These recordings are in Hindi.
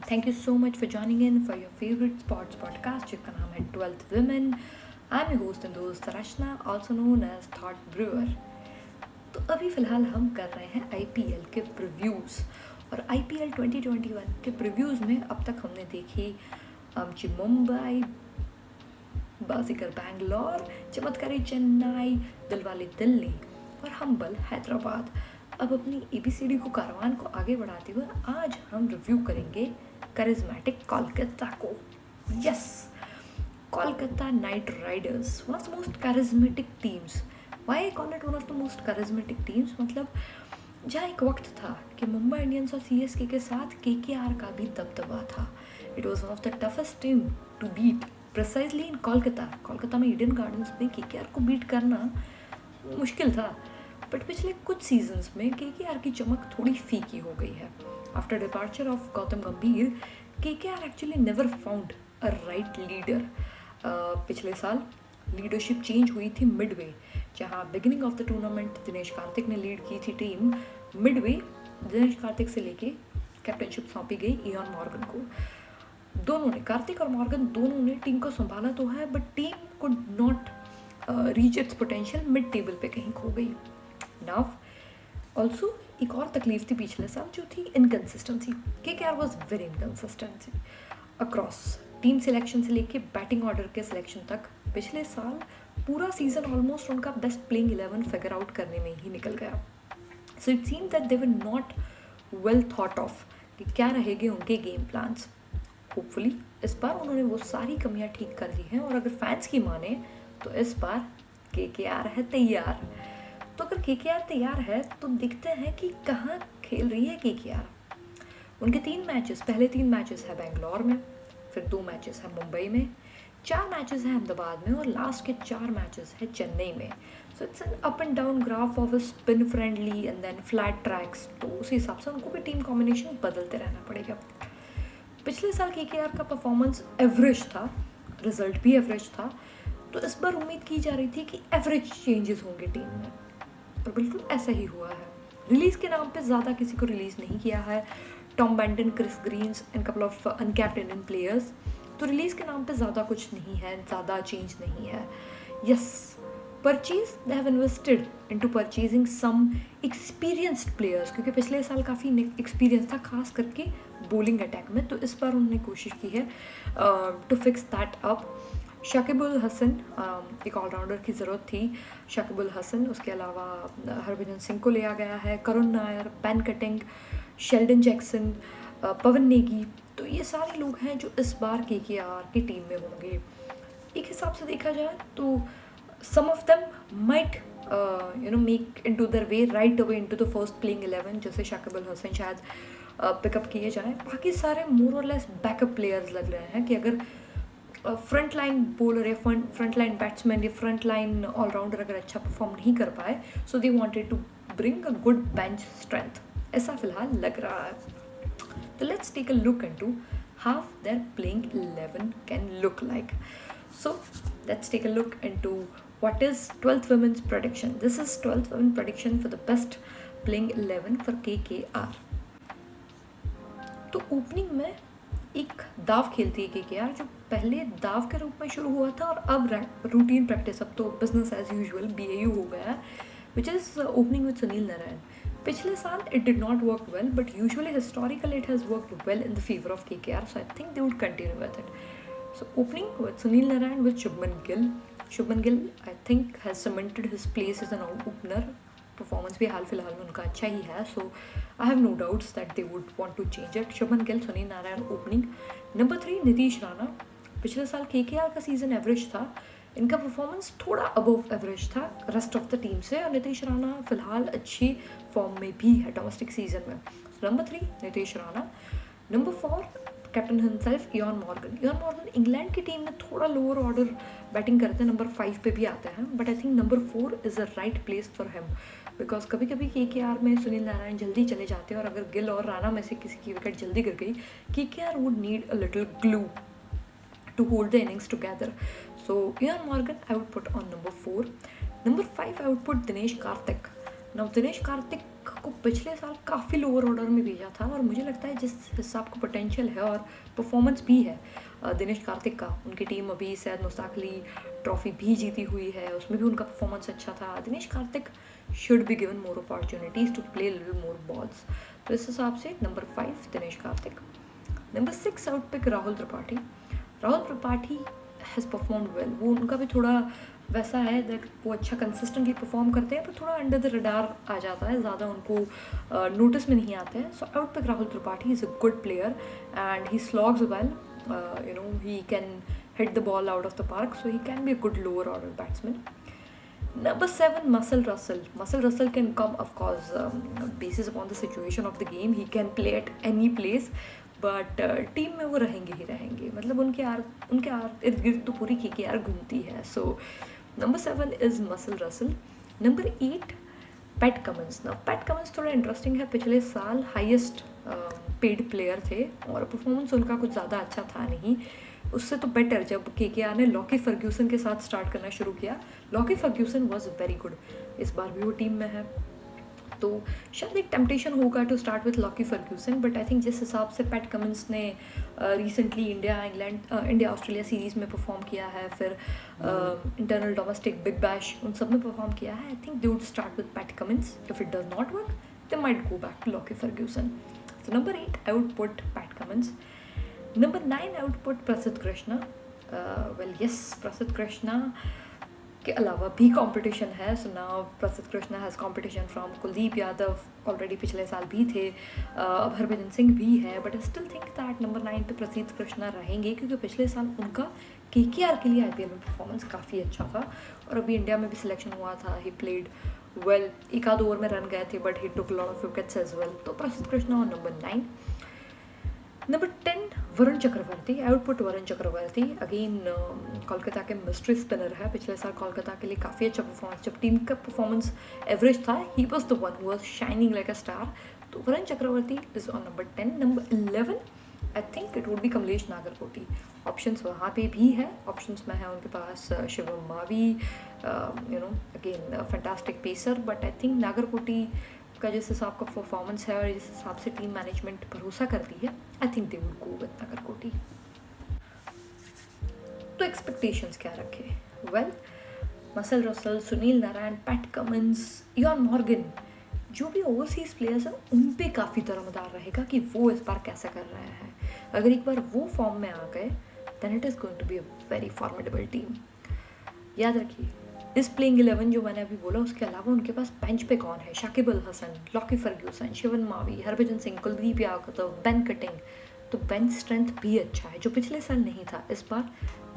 Thank you so much for joining in for your favorite sports podcast जिसका नाम है 12th Women. I'm your host and दोस्त रचना, also known as Thought Brewer. तो अभी फ़िलहाल हम कर रहे हैं IPL के प्रिव्यूज़ और IPL 2021 के प्रिव्यूज़ में अब तक हमने देखी आमची मुंबई, बाजीगर बैंगलोर, चमत्कारी चेन्नई, दिलवाले दिल्ली और हम्बल हैदराबाद. अब अपनी ABCD को कारवान को आगे बढ़ाते हुए आज हम रिव्यू करेंगे करिज्मेटिक कोलकाता को. Yes, Kolkata Knight Riders, one of the most charismatic teams. Why I call it one of the most charismatic teams? मतलब जहाँ एक वक्त था कि मुंबई इंडियंस और CSK के साथ KKR का भी दबदबा था. It was one of the toughest team to beat precisely in Kolkata में ईडन गार्डन्स में KKR को बीट करना मुश्किल था. बट पिछले कुछ सीजन्स में KKR की चमक थोड़ी फीकी हो गई है. आफ्टर डिपार्चर ऑफ गौतम गंभीर, KKR actually never found a right leader. पिछले साल लीडरशिप चेंज हुई थी मिडवे, जहाँ beginning of the tournament Dinesh Karthik ने लीड की थी टीम. मिडवे दिनेश कार्तिक से लेके कैप्टनशिप सौंपी गई इयान मॉर्गन को. दोनों ने, कार्तिक और मॉर्गन दोनों ने टीम को संभाला तो है, but team could not reach its potential. Mid table पे कहीं खो गई. नाउ ऑल्सो एक और तकलीफ थी पिछले साल, जो थी inconsistency. KKR was very inconsistency across team selection से लेके बैटिंग ऑर्डर के सिलेक्शन तक. पिछले साल पूरा सीजन ऑलमोस्ट उनका बेस्ट प्लेइंग 11 फिगर आउट करने में ही निकल गया. So it seem that they were not well thought of कि क्या रहेंगे उनके गेम प्लान्स. होपफुली इस बार उन्होंने वो सारी कमियां ठीक कर दी हैं, और अगर फैंस की माने तो इस बार KKR है तैयार. तो अगर KKR तैयार है तो देखते हैं कि कहाँ खेल रही है KKR. उनके 3 मैचेस, पहले 3 मैचेस है बेंगलोर में, फिर 2 मैचेस है मुंबई में, 4 मैचेस हैं अहमदाबाद में, और लास्ट के 4 मैचेस है चेन्नई में. So it's an up and down graph of a spin friendly and then flat tracks. तो उस हिसाब से उनको भी टीम कॉम्बिनेशन बदलते रहना पड़ेगा. पिछले साल KKR का परफॉर्मेंस एवरेज था, रिजल्ट भी एवरेज था. तो इस बार उम्मीद की जा रही थी कि एवरेज चेंजेस होंगे टीम में, पर बिल्कुल ऐसा ही हुआ है. रिलीज़ के नाम पे ज़्यादा किसी को रिलीज़ नहीं किया है. Tom Benton, Chris Greens and couple of uncapped Indian players. तो रिलीज़ के नाम पे ज़्यादा कुछ नहीं है, ज़्यादा चेंज नहीं है. Yes, purchase they have invested into purchasing some experienced players, क्योंकि पिछले साल काफ़ी एक्सपीरियंस था, खास करके बॉलिंग अटैक में. तो इस बार उन्होंने कोशिश की है to fix that up. Shakib ul Hasan, एक ऑलराउंडर की ज़रूरत थी. शाकिब उल हसन, उसके अलावा हरभजन सिंह को लिया गया है, करुण नायर, पेन कटिंग, शेल्डन जैक्सन, पवन नेगी. तो ये सारे लोग हैं जो इस बार KKR की टीम में होंगे. एक हिसाब से देखा जाए तो some of them might make into their way right away into the first playing 11, जैसे शाकिब उल हसन शायद पिकअप किए जाएँ. बाकी सारे मोर और लेस बैकअप प्लेयर्स लग रहे हैं कि अगर फ्रंट लाइन बॉलर या फ्रंट लाइन बैट्समैन या फ्रंट लाइन ऑलराउंडर अगर अच्छा परफॉर्म नहीं कर पाए, so they wanted to bring a good bench strength. ऐसा फिलहाल लग रहा है. तो let's take a look into how their playing 11 can look like. So let's take a look into what is 12th women's prediction. This is 12th women prediction for the best playing 11 for KKR. तो ओपनिंग में एक दाव खेलती है KKR, जो पहले दाव के रूप में शुरू हुआ था और अब रूटीन प्रैक्टिस, अब तो बिजनेस एज यूजुअल BAU हो गया है, which is opening with Sunil Narine. पिछले साल it did not work well, but usually historical it has worked well in the favour of KKR, so I think they would continue with it. So opening with Sunil Narine with Shubman Gill. Shubman Gill I think has cemented his place as an opener. Performance भी हाल फिलहाल में उनका अच्छा ही है, so I have no doubts that they would want to change it. Shubman Gill, Sunil Narayan opening. Number 3 Nitish Rana. पिछले साल KKR का सीज़न एवरेज था, इनका परफॉर्मेंस थोड़ा अबव एवरेज था रेस्ट ऑफ द टीम से, और नीतीश राणा फिलहाल अच्छी फॉर्म में भी है डोमेस्टिक सीजन में. Number 3 Nitish Rana. Number 4 captain himself Ian Morgan. Ian Morgan England की टीम में थोड़ा लोअर ऑर्डर बैटिंग करते हैं, नंबर 5 पे भी आते हैं, but I think number 4 is a right place for him, because कभी कभी KKR में सुनील नारायण जल्दी चले जाते हैं, और अगर गिल और राणा में से किसी की विकेट जल्दी गिर गई, KKR would need a little glue to hold the innings together. So Ian Morgan I would put on number 4. Number 5 I would put Dinesh Karthik. Now Dinesh Karthik को पिछले साल काफ़ी लोअर ऑर्डर में भेजा था, और मुझे लगता है जिस हिसाब का पोटेंशियल है और परफॉर्मेंस भी है दिनेश कार्तिक का, उनकी टीम अभी सैयद मुश्ताक अली ट्रॉफी भी जीती हुई है, उसमें भी उनका परफॉर्मेंस अच्छा था। Dinesh Karthik should be given more opportunities to play little more balls. तो इस हिसाब से number 5 Dinesh Karthik. Number 6 out pick Rahul Tripathi. Rahul Tripathi has performed well. वो उनका भी थोड़ा वैसा है दैट वो अच्छा कंसिस्टेंटली परफॉर्म करते हैं, पर थोड़ा अंडर द रडार आ जाता है, ज़्यादा उनको नोटिस में नहीं आते हैं। So out pick Rahul Tripathi is a good player and he slogs well, he can hit the ball out of the park, so he can be a good lower order batsman. Number 7, Muscle Russell. Muscle Russell can come, of course, basis upon the situation of the game. He can play at any place, but team में वो रहेंगे ही रहेंगे, मतलब उनके इर्द गिर्द तो पूरी KKR घूमती है। So number 7 is muscle Russell. Number 8 PAT Cummins. ना पैट कमिंस थोड़ा इंटरेस्टिंग है, पिछले साल हाईएस्ट पेड प्लेयर थे और परफॉर्मेंस उनका कुछ ज़्यादा अच्छा था नहीं, उससे तो बेटर जब KKR ने लॉकी फर्ग्यूसन के साथ स्टार्ट करना शुरू किया। Lockie Ferguson was very good, इस बार भी वो टीम में है, तो शायद एक टेम्पटेशन होगा to start with Lockie Ferguson. But I think जिस हिसाब से पैट कमिंस ने रिसेंटली इंडिया ऑस्ट्रेलिया सीरीज़ में परफॉर्म किया है, फिर इंटरनल डोमेस्टिक बिग बैश उन सब में परफॉर्म किया है, I think they would start with Pat Cummins. If it does not work they might go back to Lockie Ferguson. So number 8 I would put Pat Cummins. Number 9 I would put Prasidh Krishna. Well yes, प्रसिद्ध कृष्णा के अलावा भी कंपटीशन है। सो नाउ प्रसिद्ध Krishna has competition from Kuldeep Yadav, already पिछले साल भी थे, अब हरभजन सिंह भी है, but I still think that number 9 पे प्रसिद्ध कृष्णा रहेंगे, क्योंकि पिछले साल उनका KKR के लिए IPL में परफॉर्मेंस काफ़ी अच्छा था, और अभी इंडिया में भी सिलेक्शन हुआ था। ही प्लेड वेल, एक आध ओवर में रन गए थे, but he took lot of wickets as well. तो प्रसिद्ध कृष्णा और number 9। Number 10 Varun Chakravarthy. I would put Varun Chakravarthy. Again Kolkata के मिस्ट्री स्पिनर है, पिछले साल कोलकाता के लिए काफ़ी अच्छा परफॉर्मेंस, जब टीम का परफॉर्मेंस एवरेज था, he was the one who was shining like a star. तो Varun Chakravarthy is on number 10। Number 11 I think it would be Kamlesh Nagarkoti. Options वहाँ पे भी है, ऑप्शंस में है उनके पास Shivam Mavi, again fantastic pacer, but I think Nagarkoti का जिस हिसाब का परफॉर्मेंस है और जिस हिसाब से टीम मैनेजमेंट भरोसा करती है, I think they would go with Nagarkoti. तो एक्सपेक्टेशंस क्या रखे? Well, muscle Russell, Sunil Narayan, PAT Cummins, Ian Morgan, जो भी ओवरसीज प्लेयर्स हैं उन पे काफ़ी दरमदार रहेगा कि वो इस बार कैसे कर रहे हैं। अगर एक बार वो फॉर्म में आ गए then it is going to be a very formidable team. याद रखिए, इस प्लेइंग 11 जो मैंने अभी बोला, उसके अलावा उनके पास बेंच पे कौन है? Shakib Al Hasan, Lockie Ferguson, Shivam Mavi, Harbhajan Singh, Kuldeep Yadav, Ben Cutting. तो बेंच स्ट्रेंथ भी अच्छा है, जो पिछले साल नहीं था, इस बार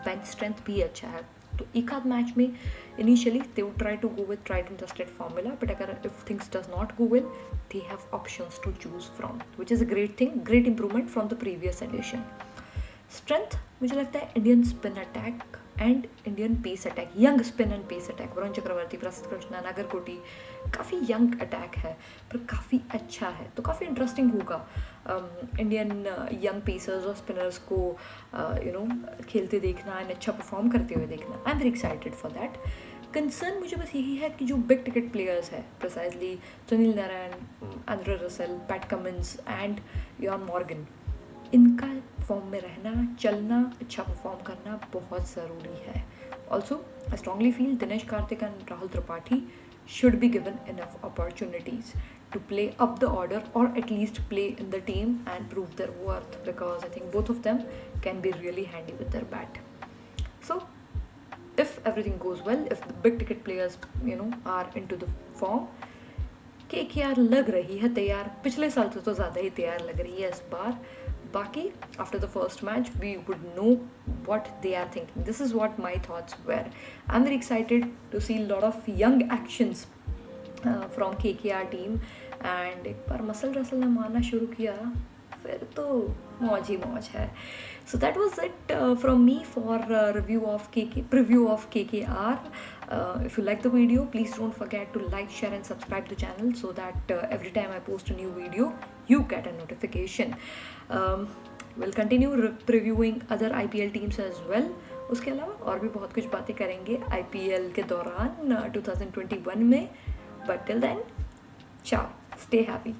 बेंच स्ट्रेंथ भी अच्छा है। तो एक आध मैच में initially they would try to go with tried and tested formula, but अगर if things does not go well they have options to choose from, which is a great thing, great improvement from the previous edition. Strength मुझे लगता है Indian spin attack and Indian pace attack, young spin and pace attack. Varun Chakravarthy, Prasidh Krishna, Nagarkoti, काफ़ी यंग अटैक है पर काफ़ी अच्छा है, तो काफ़ी इंटरेस्टिंग होगा इंडियन यंग पेसर्स और स्पिनर्स को खेलते देखना एंड अच्छा परफॉर्म करते हुए देखना। I am very excited for that. Concern मुझे बस यही है कि जो बिग टिकट प्लेयर्स है, precisely Sunil Narayan, Andre Russell, PAT Cummins and Ian Morgan, इनका फॉर्म में रहना, चलना, अच्छा परफॉर्म करना बहुत ज़रूरी है। Also I strongly feel Dinesh Karthik and Rahul Tripathi should be given enough opportunities to play up the order, or at least play in the team and prove their worth, because I think both of them can be really handy with their bat. So if everything goes well, if the big ticket players are into the form, KKR लग रही है तैयार, पिछले साल से तो ज़्यादा ही तैयार लग रही है इस बार। बाकी after the first match we would know what they are thinking. This is what my thoughts were. I'm very excited to see a lot of young actions from KKR team, and एक बार मसल रसल ने मारना शुरू किया फिर तो मौज ही मौज है। So that was it from me for preview of KKR. If you like the video, please don't forget to like, share and subscribe the channel so that every time I post a new video, you get a notification. We'll continue previewing other IPL teams as well. उसके अलावा और भी बहुत कुछ बातें करेंगे IPL के दौरान 2021 में. But till then, ciao. Stay happy.